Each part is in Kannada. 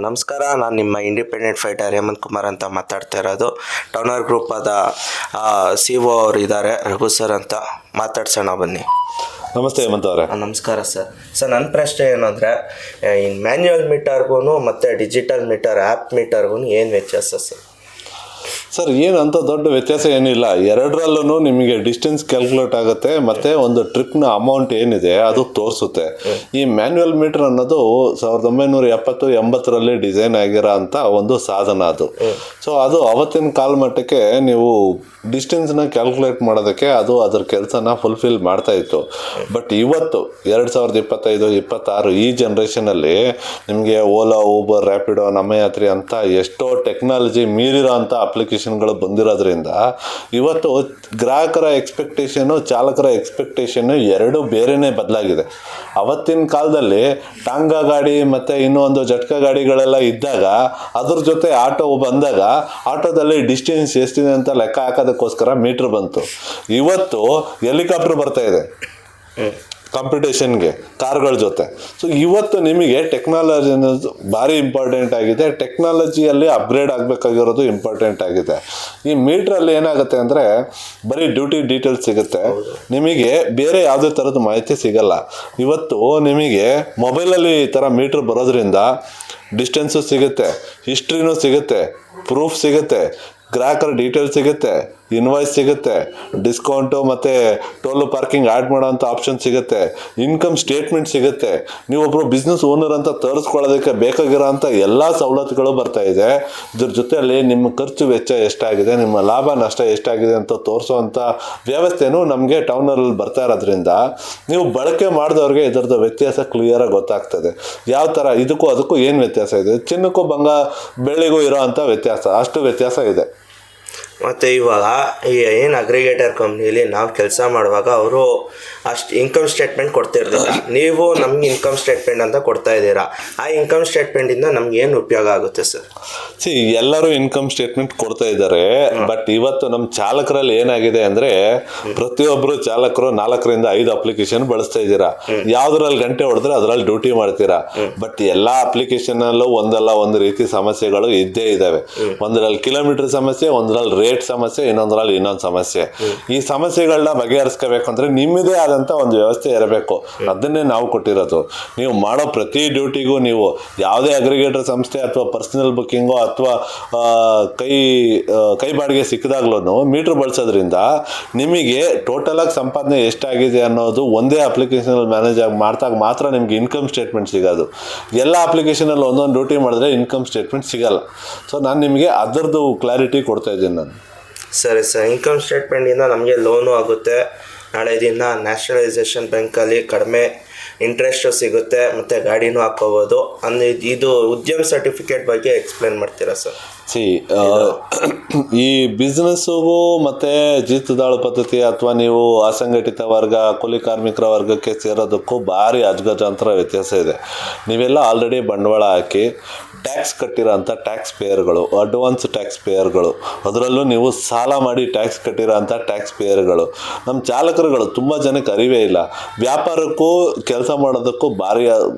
ನಮಸ್ಕಾರ. ನಾನು ನಿಮ್ಮ ಇಂಡಿಪೆಂಡೆಂಟ್ ಫೈಟರ್ ಹೇಮಂತ್ ಕುಮಾರ್ ಅಂತ ಮಾತಾಡ್ತಾ ಇರೋದು. ಟೌನರ್ ಗ್ರೂಪದ ಸಿ ಒ ಅವರು ಇದ್ದಾರೆ, ರಘು ಸರ್ ಅಂತ. ಮಾತಾಡ್ಸೋಣ ಬನ್ನಿ. ನಮಸ್ತೆ ಹೇಮಂತ್ ಅವರೇ. ನಮಸ್ಕಾರ ಸರ್. ನನ್ನ ಪ್ರಶ್ನೆ ಏನು ಅಂದರೆ, ಇನ್ನು ಮ್ಯಾನ್ಯುವಲ್ ಮೀಟರ್ಗೂ ಮತ್ತು ಡಿಜಿಟಲ್ ಮೀಟರ್ ಆ್ಯಪ್ ಮೀಟರ್ಗೂ ಏನು ವ್ಯತ್ಯಾಸ ಸರ್? ಸರ್, ಏನು ಅಂತ ದೊಡ್ಡ ವ್ಯತ್ಯಾಸ ಏನಿಲ್ಲ. ಎರಡರಲ್ಲೂ ನಿಮಗೆ ಡಿಸ್ಟೆನ್ಸ್ ಕ್ಯಾಲ್ಕುಲೇಟ್ ಆಗುತ್ತೆ ಮತ್ತು ಒಂದು ಟ್ರಿಪ್ನ ಅಮೌಂಟ್ ಏನಿದೆ ಅದು ತೋರಿಸುತ್ತೆ. ಈ ಮ್ಯಾನ್ಯುವಲ್ ಮೀಟರ್ ಅನ್ನೋದು 1970-80ರಲ್ಲಿ ಡಿಸೈನ್ ಆಗಿರೋ ಅಂಥ ಒಂದು ಸಾಧನ ಅದು. ಸೊ ಅದು ಅವತ್ತಿನ ಕಾಲಮಟ್ಟಕ್ಕೆ ನೀವು ಡಿಸ್ಟೆನ್ಸ್ನ ಕ್ಯಾಲ್ಕುಲೇಟ್ ಮಾಡೋದಕ್ಕೆ ಅದು ಅದ್ರ ಕೆಲಸನ ಫುಲ್ಫಿಲ್ ಮಾಡ್ತಾ ಇತ್ತು. ಬಟ್ ಇವತ್ತು 2025-26 ಈ ಜನ್ರೇಷನಲ್ಲಿ ನಿಮಗೆ ಓಲಾ, ಊಬರ್, ರ್ಯಾಪಿಡೋ, ನಮ್ಮ ಯಾತ್ರಿ ಅಂತ ಎಷ್ಟೋ ಟೆಕ್ನಾಲಜಿ ಮೀರಿರೋ ಅಂಥ ಅಪ್ಲಿಕೇಶನ್ಗಳು ಬಂದಿರೋದ್ರಿಂದ ಇವತ್ತು ಗ್ರಾಹಕರ ಎಕ್ಸ್ಪೆಕ್ಟೇಷನು, ಚಾಲಕರ ಎಕ್ಸ್ಪೆಕ್ಟೇಷನ್ನು ಎರಡೂ ಬೇರೆಯೇ ಬದಲಾಗಿದೆ. ಅವತ್ತಿನ ಕಾಲದಲ್ಲಿ ಟಾಂಗಾ ಗಾಡಿ ಮತ್ತು ಇನ್ನೊಂದು ಜಟ್ಕಾ ಗಾಡಿಗಳೆಲ್ಲ ಇದ್ದಾಗ ಅದ್ರ ಜೊತೆ ಆಟೋ ಬಂದಾಗ ಆಟೋದಲ್ಲಿ ಡಿಸ್ಟೆನ್ಸ್ ಎಷ್ಟಿದೆ ಅಂತ ಲೆಕ್ಕ ಹಾಕೋದಕ್ಕೋಸ್ಕರ ಮೀಟ್ರ್ ಬಂತು. ಇವತ್ತು ಹೆಲಿಕಾಪ್ಟರ್ ಬರ್ತಾ ಇದೆ ಕಾಂಪಿಟೇಷನ್ಗೆ ಕಾರ್ಗಳ ಜೊತೆ. ಸೊ ಇವತ್ತು ನಿಮಗೆ ಟೆಕ್ನಾಲಜಿ ಅನ್ನೋದು ಭಾರಿ ಇಂಪಾರ್ಟೆಂಟ್ ಆಗಿದೆ. ಟೆಕ್ನಾಲಜಿಯಲ್ಲಿ ಅಪ್ಗ್ರೇಡ್ ಆಗಬೇಕಾಗಿರೋದು ಇಂಪಾರ್ಟೆಂಟ್ ಆಗಿದೆ. ಈ ಮೀಟ್ರಲ್ಲಿ ಏನಾಗುತ್ತೆ ಅಂದರೆ ಬರೀ ಡ್ಯೂಟಿ ಡೀಟೇಲ್ಸ್ ಸಿಗುತ್ತೆ, ನಿಮಗೆ ಬೇರೆ ಯಾವುದೇ ಥರದ ಮಾಹಿತಿ ಸಿಗಲ್ಲ. ಇವತ್ತು ನಿಮಗೆ ಮೊಬೈಲಲ್ಲಿ ಈ ಥರ ಮೀಟ್ರ್ ಬರೋದ್ರಿಂದ ಡಿಸ್ಟೆನ್ಸು ಸಿಗುತ್ತೆ, ಹಿಸ್ಟ್ರಿನೂ ಸಿಗುತ್ತೆ, ಪ್ರೂಫ್ ಸಿಗುತ್ತೆ, ಗ್ರಾಹಕರ ಡೀಟೇಲ್ಸ್ ಸಿಗುತ್ತೆ, ಇನ್ವಾಯ್ಸ್ ಸಿಗುತ್ತೆ, ಡಿಸ್ಕೌಂಟು ಮತ್ತು ಟೋಲು ಪಾರ್ಕಿಂಗ್ ಆ್ಯಡ್ ಮಾಡೋವಂಥ ಆಪ್ಷನ್ ಸಿಗುತ್ತೆ, ಇನ್ಕಮ್ ಸ್ಟೇಟ್ಮೆಂಟ್ ಸಿಗುತ್ತೆ. ನೀವೊಬ್ಬರು ಬಿಸ್ನೆಸ್ ಓನರ್ ಅಂತ ತೋರಿಸ್ಕೊಳ್ಳೋದಕ್ಕೆ ಬೇಕಾಗಿರೋ ಅಂಥ ಎಲ್ಲ ಸವಲತ್ತುಗಳು ಬರ್ತಾಯಿದೆ. ಇದ್ರ ಜೊತೆಯಲ್ಲಿ ನಿಮ್ಮ ಖರ್ಚು ವೆಚ್ಚ ಎಷ್ಟಾಗಿದೆ, ನಿಮ್ಮ ಲಾಭ ನಷ್ಟ ಎಷ್ಟಾಗಿದೆ ಅಂತ ತೋರಿಸೋವಂಥ ವ್ಯವಸ್ಥೆನೂ ನಮಗೆ ಟೌನಲ್ಲಿ ಬರ್ತಾ ಇರೋದ್ರಿಂದ ನೀವು ಬಳಕೆ ಮಾಡಿದವ್ರಿಗೆ ಇದರದ್ದು ವ್ಯತ್ಯಾಸ ಕ್ಲಿಯರಾಗಿ ಗೊತ್ತಾಗ್ತದೆ. ಯಾವ ಥರ ಇದಕ್ಕೂ ಅದಕ್ಕೂ ಏನು ವ್ಯತ್ಯಾಸ ಇದೆ, ಚಿನ್ನಕ್ಕೂ ಬೆಳ್ಳಿಗೂ ಇರೋ ಅಂಥ ವ್ಯತ್ಯಾಸ, ಅಷ್ಟು ವ್ಯತ್ಯಾಸ ಇದೆ. ಮತ್ತು ಇವಾಗ ಈ ಏನು ಅಗ್ರಿಗೇಟರ್ ಕಂಪ್ನೀಲಿ ನಾವು ಕೆಲಸ ಮಾಡುವಾಗ ಅವರು ಅಷ್ಟು ಇನ್ಕಮ್ ಸ್ಟೇಟ್ಮೆಂಟ್ ಕೊಡ್ತಿರ್ಲಿಲ್ಲ. ನೀವು ನಮ್ಗೆ ಇನ್ಕಮ್ ಸ್ಟೇಟ್ಮೆಂಟ್ ಅಂತ ಕೊಡ್ತಾ ಇದ್ದೀರಾ. ಆ ಇನ್ಕಮ್ ಸ್ಟೇಟ್ಮೆಂಟಿಂದ ನಮ್ಗೆ ಏನು ಉಪಯೋಗ ಆಗುತ್ತೆ ಸರ್? ಎಲ್ಲರೂ ಇನ್ಕಮ್ ಸ್ಟೇಟ್ಮೆಂಟ್ ಕೊಡ್ತಾ ಇದ್ದಾರೆ. ಬಟ್ ಇವತ್ತು ನಮ್ಮ ಚಾಲಕರಲ್ಲಿ ಏನಾಗಿದೆ ಅಂದರೆ, ಪ್ರತಿಯೊಬ್ಬರು ಚಾಲಕರು 4-5 ಅಪ್ಲಿಕೇಶನ್ ಬಳಸ್ತಾ ಇದ್ದೀರಾ. ಯಾವ್ದ್ರಲ್ಲಿ ಗಂಟೆ ಹೊಡೆದ್ರೆ ಅದರಲ್ಲಿ ಡ್ಯೂಟಿ ಮಾಡ್ತೀರಾ. ಬಟ್ ಎಲ್ಲ ಅಪ್ಲಿಕೇಶನಲ್ಲೂ ಒಂದಲ್ಲ ಒಂದು ರೀತಿ ಸಮಸ್ಯೆಗಳು ಇದ್ದೇ ಇದ್ದಾವೆ. ಒಂದರಲ್ಲಿ ಕಿಲೋಮೀಟರ್ ಸಮಸ್ಯೆ, ಒಂದರಲ್ಲಿ ರೇಟ್ ಸಮಸ್ಯೆ, ಇನ್ನೊಂದರಲ್ಲಿ ಇನ್ನೊಂದು ಸಮಸ್ಯೆ. ಈ ಸಮಸ್ಯೆಗಳನ್ನ ಬಗೆಹರಿಸ್ಕೋಬೇಕು ಅಂದರೆ ನಿಮ್ಮದೇ ಆದಂಥ ಒಂದು ವ್ಯವಸ್ಥೆ ಇರಬೇಕು. ಅದನ್ನೇ ನಾವು ಕೊಟ್ಟಿರೋದು. ನೀವು ಮಾಡೋ ಪ್ರತಿ ಡ್ಯೂಟಿಗೂ ನೀವು ಯಾವುದೇ ಅಗ್ರಿಗೇಟರ್ ಸಂಸ್ಥೆ ಅಥವಾ ಪರ್ಸನಲ್ ಬುಕ್ಕಿಂಗೋ ಅಥವಾ ಕೈ ಬಾಡಿಗೆ ಸಿಕ್ಕಿದಾಗ್ಲೂ ಮೀಟ್ರ್ ಬಳಸೋದ್ರಿಂದ ನಿಮಗೆ ಟೋಟಲಾಗಿ ಸಂಪಾದನೆ ಎಷ್ಟಾಗಿದೆ ಅನ್ನೋದು ಒಂದೇ ಅಪ್ಲಿಕೇಶನಲ್ಲಿ ಮ್ಯಾನೇಜ್ ಆಗಿ ಮಾಡಿದಾಗ ಮಾತ್ರ ನಿಮ್ಗೆ ಇನ್ಕಮ್ ಸ್ಟೇಟ್ಮೆಂಟ್ ಸಿಗೋದು. ಎಲ್ಲ ಅಪ್ಲಿಕೇಶನಲ್ಲಿ ಒಂದೊಂದು ಡ್ಯೂಟಿ ಮಾಡಿದ್ರೆ ಇನ್ಕಮ್ ಸ್ಟೇಟ್ಮೆಂಟ್ ಸಿಗಲ್ಲ. ಸೊ ನಾನು ನಿಮಗೆ ಅದರದ್ದು ಕ್ಲಾರಿಟಿ ಕೊಡ್ತಾ ಇದ್ದೀನಿ ನಾನು. ಸರಿ ಸರ್. ಇನ್ಕಮ್ ಸ್ಟೇಟ್ಮೆಂಟಿಂದ ನಮಗೆ ಲೋನು ಆಗುತ್ತೆ. ನಾಳೆ ದಿನ ನ್ಯಾಷನಲೈಸೇಷನ್ ಬ್ಯಾಂಕಲ್ಲಿ ಕಡಿಮೆ ಇಂಟ್ರೆಸ್ಟು ಸಿಗುತ್ತೆ ಮತ್ತು ಗಾಡಿನೂ ಹಾಕ್ಕೋಬೋದು. ಅಂದರೆ ಇದು ಉದ್ಯಮ ಸರ್ಟಿಫಿಕೇಟ್ ಬಗ್ಗೆ ಎಕ್ಸ್ಪ್ಲೇನ್ ಮಾಡ್ತೀರಾ ಸರ್? ಈ ಬಿಸ್ನೆಸ್ಸಿಗೂ ಮತ್ತು ಜೀತದಾಳು ಪದ್ಧತಿ ಅಥವಾ ನೀವು ಅಸಂಘಟಿತ ವರ್ಗ, ಕೂಲಿ ಕಾರ್ಮಿಕರ ವರ್ಗಕ್ಕೆ ಸೇರೋದಕ್ಕೂ ಭಾರಿ ಅಜಗಜಾಂತರ ವ್ಯತ್ಯಾಸ ಇದೆ. ನೀವೆಲ್ಲ ಆಲ್ರೆಡಿ ಬಂಡವಾಳ ಹಾಕಿ ಟ್ಯಾಕ್ಸ್ ಕಟ್ಟಿರೋ ಅಂಥ ಟ್ಯಾಕ್ಸ್ ಪೇಯರ್ಗಳು, ಅಡ್ವಾನ್ಸ್ ಟ್ಯಾಕ್ಸ್ ಪೇಯರ್ಗಳು, ಅದರಲ್ಲೂ ನೀವು ಸಾಲ ಮಾಡಿ ಟ್ಯಾಕ್ಸ್ ಕಟ್ಟಿರೋ ಅಂಥ ಟ್ಯಾಕ್ಸ್ ಪೇಯರ್ಗಳು. ನಮ್ಮ ಚಾಲಕರುಗಳು ತುಂಬ ಜನಕ್ಕೆ ಅರಿವೇ ಇಲ್ಲ. ವ್ಯಾಪಾರಕ್ಕೂ ಕೆಲಸ ಮಾಡೋದಕ್ಕೂ ಭಾರಿ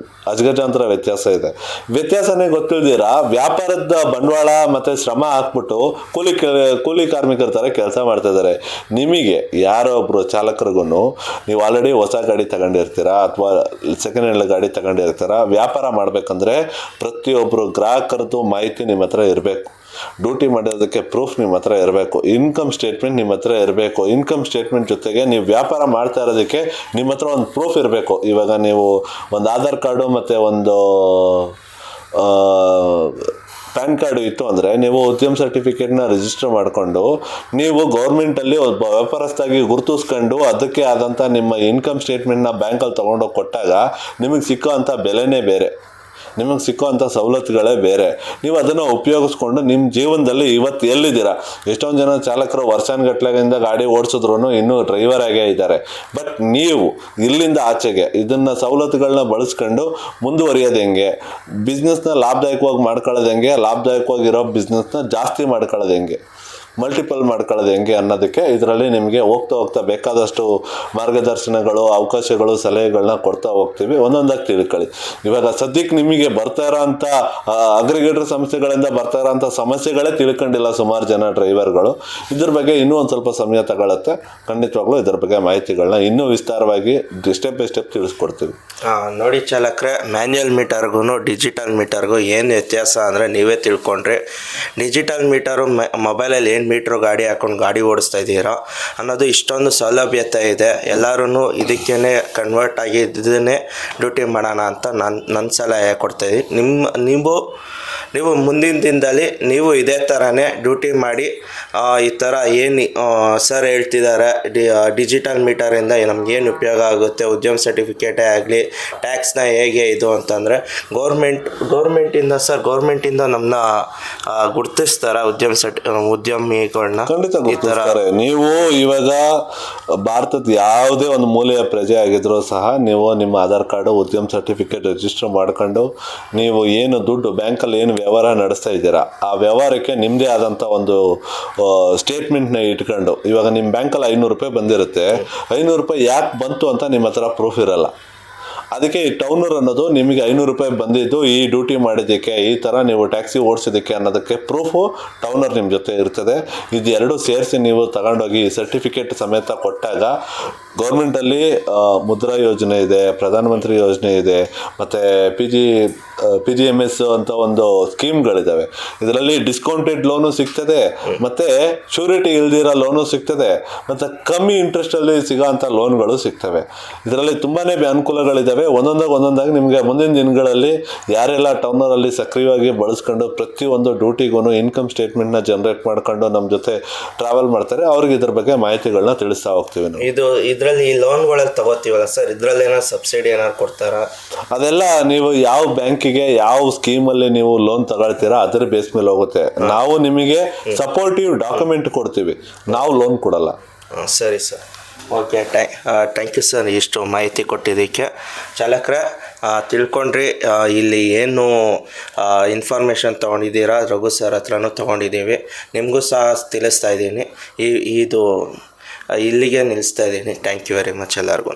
ಅಜಗಜಾಂತರ ವ್ಯತ್ಯಾಸ ಇದೆ. ವ್ಯತ್ಯಾಸನೇ ಗೊತ್ತಿಲ್ದಿರಾ ವ್ಯಾಪಾರದ ಬಂಡವಾಳ ಮತ್ತು ಶ್ರಮ ಹಾಕ್ಬಿಟ್ಟು ಕೂಲಿ ಕಾರ್ಮಿಕರ ಥರ ಕೆಲಸ ಮಾಡ್ತಾ ಇದ್ದಾರೆ. ನಿಮಗೆ ಯಾರೋ ಒಬ್ಬರು ಚಾಲಕರಿಗೂ ನೀವು ಆಲ್ರೆಡಿ ಹೊಸ ಗಾಡಿ ತಗೊಂಡಿರ್ತೀರ ಅಥವಾ ಸೆಕೆಂಡ್ ಹ್ಯಾಂಡ್ ಗಾಡಿ ತಗೊಂಡಿರ್ತೀರ. ವ್ಯಾಪಾರ ಮಾಡಬೇಕಂದ್ರೆ ಪ್ರತಿಯೊಬ್ಬರು ಗ್ರಾಹಕರದ್ದು ಮಾಹಿತಿ ನಿಮ್ಮ ಹತ್ರ ಇರಬೇಕು. ಡ್ಯೂಟಿ ಮಾಡೋದಕ್ಕೆ ಪ್ರೂಫ್ ನಿಮ್ಮ ಹತ್ರ ಇರಬೇಕು. ಇನ್ಕಮ್ ಸ್ಟೇಟ್ಮೆಂಟ್ ನಿಮ್ಮ ಹತ್ರ ಇರಬೇಕು. ಇನ್ಕಮ್ ಸ್ಟೇಟ್ಮೆಂಟ್ ಜೊತೆಗೆ ನೀವು ವ್ಯಾಪಾರ ಮಾಡ್ತಾ ಇರೋದಕ್ಕೆ ನಿಮ್ಮ ಹತ್ರ ಒಂದು ಪ್ರೂಫ್ ಇರಬೇಕು. ಇವಾಗ ನೀವು ಒಂದು ಆಧಾರ್ ಕಾರ್ಡು ಮತ್ತು ಒಂದು ಪ್ಯಾನ್ ಕಾರ್ಡು ಇತ್ತು ಅಂದರೆ ನೀವು ಉದ್ಯಮ ಸರ್ಟಿಫಿಕೇಟ್ನ ರಿಜಿಸ್ಟರ್ ಮಾಡಿಕೊಂಡು ನೀವು ಗೌರ್ಮೆಂಟಲ್ಲಿ ಒಬ್ಬ ವ್ಯಾಪಾರಸ್ಥಾಗಿ ಗುರುತಿಸ್ಕೊಂಡು ಅದಕ್ಕೆ ಆದಂಥ ನಿಮ್ಮ ಇನ್ಕಮ್ ಸ್ಟೇಟ್ಮೆಂಟ್ನ ಬ್ಯಾಂಕಲ್ಲಿ ತೊಗೊಂಡೋಗಿ ಕೊಟ್ಟಾಗ ನಿಮಗೆ ಸಿಕ್ಕೋ ಅಂಥ ಬೆಲೆನೇ ಬೇರೆ, ನಿಮಗೆ ಸಿಕ್ಕುವಂಥ ಸವಲತ್ತುಗಳೇ ಬೇರೆ. ನೀವು ಅದನ್ನು ಉಪಯೋಗಿಸ್ಕೊಂಡು ನಿಮ್ಮ ಜೀವನದಲ್ಲಿ ಇವತ್ತು ಎಲ್ಲಿದ್ದೀರಾ? ಎಷ್ಟೊಂದು ಜನ ಚಾಲಕರು ವರ್ಷಾನುಗಟ್ಲೆಯಿಂದ ಗಾಡಿ ಓಡಿಸಿದ್ರು ಇನ್ನೂ ಡ್ರೈವರ್ ಆಗೇ ಇದ್ದಾರೆ. ಬಟ್ ನೀವು ಇಲ್ಲಿಂದ ಆಚೆಗೆ ಇದನ್ನು ಸವಲತ್ತುಗಳನ್ನ ಬಳಸ್ಕೊಂಡು ಮುಂದುವರಿಯೋದು ಹೆಂಗೆ, ಬಿಸ್ನೆಸ್ನ ಲಾಭದಾಯಕವಾಗಿ ಮಾಡ್ಕೊಳ್ಳೋದು ಹೆಂಗೆ, ಲಾಭದಾಯಕವಾಗಿರೋ ಬಿಸ್ನೆಸ್ನ ಜಾಸ್ತಿ ಮಾಡ್ಕೊಳ್ಳೋದು ಹೆಂಗೆ, ಮಲ್ಟಿಪಲ್ ಮಾಡ್ಕೊಳ್ಳೋದು ಹೆಂಗೆ ಅನ್ನೋದಕ್ಕೆ ಇದರಲ್ಲಿ ನಿಮಗೆ ಹೋಗ್ತಾ ಬೇಕಾದಷ್ಟು ಮಾರ್ಗದರ್ಶನಗಳು, ಅವಕಾಶಗಳು, ಸಲಹೆಗಳನ್ನ ಕೊಡ್ತಾ ಹೋಗ್ತೀವಿ. ಒಂದೊಂದಾಗಿ ತಿಳ್ಕೊಳ್ಳಿ. ಇವಾಗ ಸದ್ಯಕ್ಕೆ ನಿಮಗೆ ಬರ್ತಾ ಇರೋ ಅಂಥ ಅಗ್ರಿಗೇಟರ್ ಸಂಸ್ಥೆಗಳಿಂದ ಬರ್ತಾ ಇರೋ ಅಂಥ ಸಮಸ್ಯೆಗಳೇ ತಿಳ್ಕೊಂಡಿಲ್ಲ ಸುಮಾರು ಜನ ಡ್ರೈವರ್ಗಳು. ಇದ್ರ ಬಗ್ಗೆ ಇನ್ನೂ ಒಂದು ಸ್ವಲ್ಪ ಸಮಯ ತಗೊಳುತ್ತೆ. ಖಂಡಿತವಾಗ್ಲೂ ಇದ್ರ ಬಗ್ಗೆ ಮಾಹಿತಿಗಳನ್ನ ಇನ್ನೂ ವಿಸ್ತಾರವಾಗಿ ಸ್ಟೆಪ್ ಬೈ ಸ್ಟೆಪ್ ತಿಳಿಸ್ಕೊಡ್ತೀವಿ. ನೋಡಿ ಚಾಲಕರೇ, ಮ್ಯಾನ್ಯಲ್ ಮೀಟರ್ಗೂ ಡಿಜಿಟಲ್ ಮೀಟರ್ಗೂ ಏನು ವ್ಯತ್ಯಾಸ ಅಂದರೆ ನೀವೇ ತಿಳ್ಕೊಂಡ್ರಿ. ಡಿಜಿಟಲ್ ಮೀಟರು ಮೊಬೈಲಲ್ಲಿ ಏನು ಮೀಟ್ರು ಗಾಡಿ ಹಾಕೊಂಡು ಗಾಡಿ ಓಡಿಸ್ತಾ ಇದ್ದೀರಾ ಅನ್ನೋದು ಇಷ್ಟೊಂದು ಸೌಲಭ್ಯತೆ ಇದೆ. ಎಲ್ಲರೂ ಇದಕ್ಕೇ ಕನ್ವರ್ಟ್ ಆಗಿ ಇದನ್ನೇ ಡ್ಯೂಟಿ ಮಾಡೋಣ ಅಂತ ನನ್ನ ಸಲಹೆ ಕೊಡ್ತಾಯಿದ್ದೀನಿ. ನೀವು ಮುಂದಿನ ದಿನದಲ್ಲಿ ನೀವು ಇದೇ ಥರನೇ ಡ್ಯೂಟಿ ಮಾಡಿ ಈ ಥರ ಏನು ಸರ್ ಹೇಳ್ತಿದ್ದಾರೆ ಡಿಜಿಟಲ್ ಮೀಟರಿಂದ ನಮಗೇನು ಉಪಯೋಗ ಆಗುತ್ತೆ, ಉದ್ಯಮ ಸರ್ಟಿಫಿಕೇಟೇ ಆಗಲಿ, ಟ್ಯಾಕ್ಸ್ನ ಹೇಗೆ ಇದು ಅಂತಂದರೆ ಗೌರ್ಮೆಂಟಿಂದ ನಮ್ಮನ್ನ ಗುರ್ತಿಸ್ತಾರೆ ಉದ್ಯಮಿಗಳನ್ನ. ಖಂಡಿತ ಗುರ್ತಿಸ್ತಾರೆ. ನೀವು ಇವಾಗ ಭಾರತದ ಯಾವುದೇ ಒಂದು ಮೂಲೆಯ ಪ್ರಜೆ ಆಗಿದ್ರೂ ಸಹ ನೀವು ನಿಮ್ಮ ಆಧಾರ್ ಕಾರ್ಡು, ಉದ್ಯಮ ಸರ್ಟಿಫಿಕೇಟ್ ರಿಜಿಸ್ಟರ್ ಮಾಡ್ಕೊಂಡು ನೀವು ಏನು ದುಡ್ಡು ಬ್ಯಾಂಕಲ್ಲಿ ಏನು ವ್ಯವಹಾರ ನಡೆಸ್ತಾ ಇದ್ದೀರಾ ಆ ವ್ಯವಹಾರಕ್ಕೆ ನಿಮ್ಮದೇ ಆದಂಥ ಒಂದು ಸ್ಟೇಟ್ಮೆಂಟ್ನ ಇಟ್ಕೊಂಡು, ಇವಾಗ ನಿಮ್ಮ ಬ್ಯಾಂಕಲ್ಲಿ 500 ರೂಪಾಯಿ ಬಂದಿರುತ್ತೆ, 500 ರೂಪಾಯಿ ಯಾಕೆ ಬಂತು ಅಂತ ನಿಮ್ಮ ಹತ್ರ ಪ್ರೂಫ್ ಇರಲ್ಲ. ಅದಕ್ಕೆ ಈ ಟೌನರ್ ಅನ್ನೋದು ನಿಮಗೆ 500 ರೂಪಾಯಿ ಬಂದಿದ್ದು ಈ ಡ್ಯೂಟಿ ಮಾಡಿದ್ದಕ್ಕೆ, ಈ ಥರ ನೀವು ಟ್ಯಾಕ್ಸಿ ಓಡಿಸಿದ್ದಕ್ಕೆ ಅನ್ನೋದಕ್ಕೆ ಪ್ರೂಫು ಟೌನರ್ ನಿಮ್ಮ ಜೊತೆ ಇರ್ತದೆ. ಇದು ಎರಡು ಸೇರಿಸಿ ನೀವು ತಗೊಂಡೋಗಿ ಸರ್ಟಿಫಿಕೇಟ್ ಸಮೇತ ಕೊಟ್ಟಾಗ ಗೌರ್ಮೆಂಟಲ್ಲಿ ಮುದ್ರಾ ಯೋಜನೆ ಇದೆ, ಪ್ರಧಾನಮಂತ್ರಿ ಯೋಜನೆ ಇದೆ, ಮತ್ತು PGMS ಅಂತ ಒಂದು ಸ್ಕೀಮ್ಗಳಿದ್ದಾವೆ. ಇದರಲ್ಲಿ ಡಿಸ್ಕೌಂಟೆಡ್ ಲೋನು ಸಿಗ್ತದೆ, ಮತ್ತು ಶ್ಯೂರಿಟಿ ಇಲ್ದಿರೋ ಲೋನು ಸಿಗ್ತದೆ, ಮತ್ತು ಕಮ್ಮಿ ಇಂಟ್ರೆಸ್ಟಲ್ಲಿ ಸಿಗೋಂಥ ಲೋನ್ಗಳು ಸಿಗ್ತವೆ. ಇದರಲ್ಲಿ ತುಂಬಾ ಅನುಕೂಲಗಳಿದ್ದಾವೆ. ಒಂದೊಂದಾಗಿ ನಿಮಗೆ ಮುಂದಿನ ದಿನಗಳಲ್ಲಿ ಯಾರೆಲ್ಲ ಟೌನರಲ್ಲಿ ಸಕ್ರಿಯವಾಗಿ ಬಳಸ್ಕೊಂಡು ಪ್ರತಿಯೊಂದು ಡ್ಯೂಟಿಗೂ ಇನ್ಕಮ್ ಸ್ಟೇಟ್ಮೆಂಟ್ನ ಜನ್ರೇಟ್ ಮಾಡ್ಕೊಂಡು ನಮ್ಮ ಜೊತೆ ಟ್ರಾವೆಲ್ ಮಾಡ್ತಾರೆ, ಅವ್ರಿಗೆ ಇದ್ರ ಬಗ್ಗೆ ಮಾಹಿತಿಗಳನ್ನ ತಿಳಿಸ್ತಾ ಹೋಗ್ತೀವಿ ನಾವು. ಇದರಲ್ಲಿ ಈ ಲೋನ್ಗಳಲ್ಲಿ ತಗೋತೀವಲ್ಲ ಸರ್, ಇದರಲ್ಲಿ ಏನಾದ್ರು ಸಬ್ಸಿಡಿ ಏನಾದ್ರು ಕೊಡ್ತಾರಾ? ಅದೆಲ್ಲ ನೀವು ಯಾವ ಬ್ಯಾಂಕಿಗೆ ಯಾವ ಸ್ಕೀಮಲ್ಲಿ ನೀವು ಲೋನ್ ತಗೊಳ್ತೀರಾ ಅದರ ಬೇಸ್ ಮೇಲೆ ಹೋಗುತ್ತೆ. ನಾವು ನಿಮಗೆ ಸಪೋರ್ಟಿವ್ ಡಾಕ್ಯುಮೆಂಟ್ ಕೊಡ್ತೀವಿ, ನಾವು ಲೋನ್ ಕೊಡಲ್ಲ. ಸರಿ sir, okay, thank you sir ಇಷ್ಟು ಮಾಹಿತಿ ಕೊಟ್ಟಿದ್ದಕ್ಕೆ. ಚಾಲಕರೇ, ತಿಳ್ಕೊಂಡ್ರಿ ಇಲ್ಲಿ ಏನು ಇನ್ಫಾರ್ಮೇಷನ್ ತೊಗೊಂಡಿದ್ದೀರಾ ರಘು ಸರ್ ಹತ್ರನೂ ತೊಗೊಂಡಿದ್ದೀವಿ, ನಿಮಗೂ ಸಹ ತಿಳಿಸ್ತಾ ಇದ್ದೀನಿ. ಇದು ಇಲ್ಲಿಗೆ ನಿಲ್ಲಿಸ್ತಾ ಇದ್ದೀನಿ. ಥ್ಯಾಂಕ್ ಯು ವೆರಿ ಮಚ್ ಎಲ್ಲರಿಗೂ.